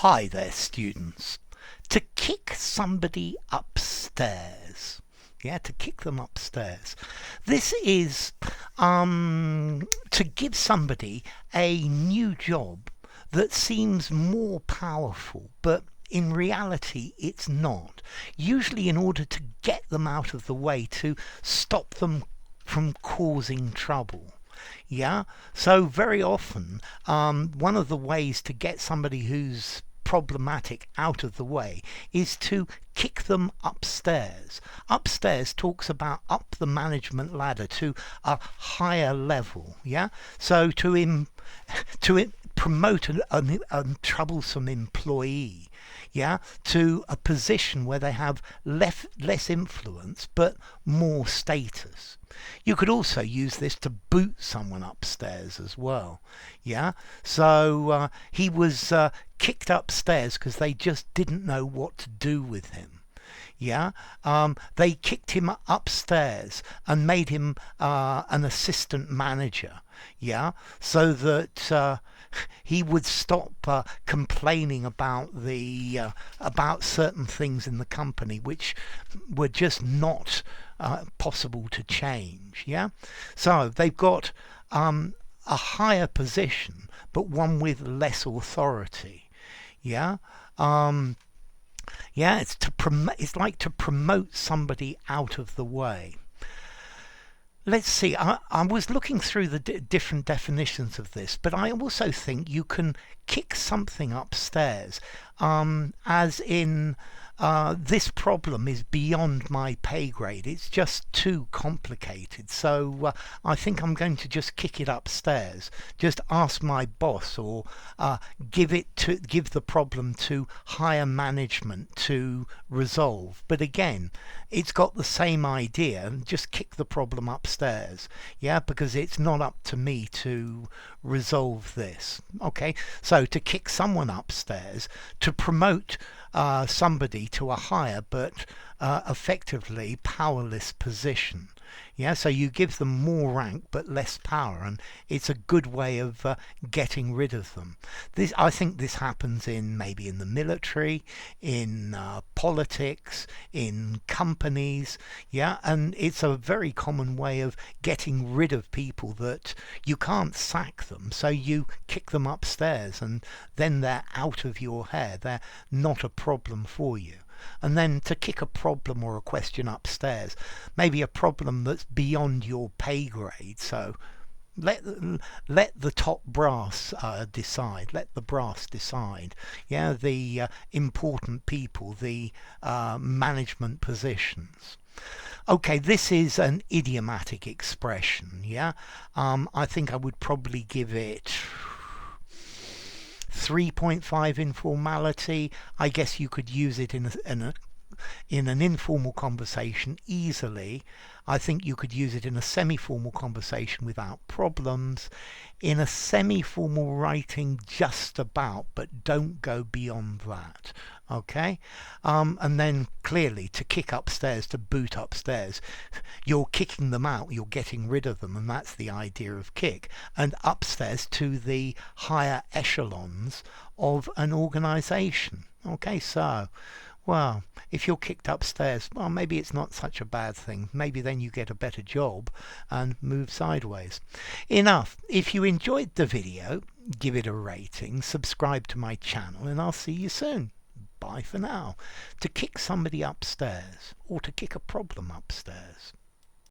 Hi there, students. To kick somebody upstairs. Yeah, to kick them upstairs. This is to give somebody a new job that seems more powerful, but in reality it's not. Usually in order to get them out of the way, to stop them from causing trouble. Yeah, so very often one of the ways to get somebody who's problematic out of the way is to kick them upstairs. Upstairs talks about up the management ladder to a higher level. Yeah, so to promote a troublesome employee, yeah, to a position where they have less influence but more status. You could also use this to boot someone upstairs as well. Yeah, so he was kicked upstairs because they just didn't know what to do with him. Yeah, they kicked him upstairs and made him an assistant manager. Yeah, so that he would stop complaining about certain things in the company which were just not possible to change. Yeah, so they've got a higher position but one with less authority. Yeah, yeah, it's like to promote somebody out of the way. Let's see, I was looking through the different definitions of this, but I also think you can kick something upstairs, as in this problem is beyond my pay grade. It's just too complicated. So I think I'm going to just kick it upstairs. Just ask my boss, or give the problem to higher management to resolve. But again, it's got the same idea. Just kick the problem upstairs. Yeah, because it's not up to me to resolve this. Okay, so to kick someone upstairs, to promote somebody to a higher but effectively powerless position. Yeah, so you give them more rank but less power, and it's a good way of getting rid of them. I think this happens maybe in the military, in politics, in companies. Yeah, and it's a very common way of getting rid of people that you can't sack them, so you kick them upstairs, and then they're out of your hair. They're not a problem for you. And then to kick a problem or a question upstairs, maybe a problem that's beyond your pay grade. So let the top brass decide. Let the brass decide. Yeah, the important people, the management positions. Okay, this is an idiomatic expression. Yeah, I think I would probably give it 3.5 informality. I guess you could use it in an informal conversation easily. I think you could use it in a semi-formal conversation without problems. In a semi-formal writing, just about, but don't go beyond that. Okay, and then clearly to kick upstairs, to boot upstairs, you're kicking them out, you're getting rid of them, and that's the idea of kick. And upstairs to the higher echelons of an organization. Okay, so well, if you're kicked upstairs, well, maybe it's not such a bad thing. Maybe then you get a better job and move sideways. Enough. If you enjoyed the video, give it a rating, subscribe to my channel, and I'll see you soon. Bye for now. To kick somebody upstairs, or to kick a problem upstairs.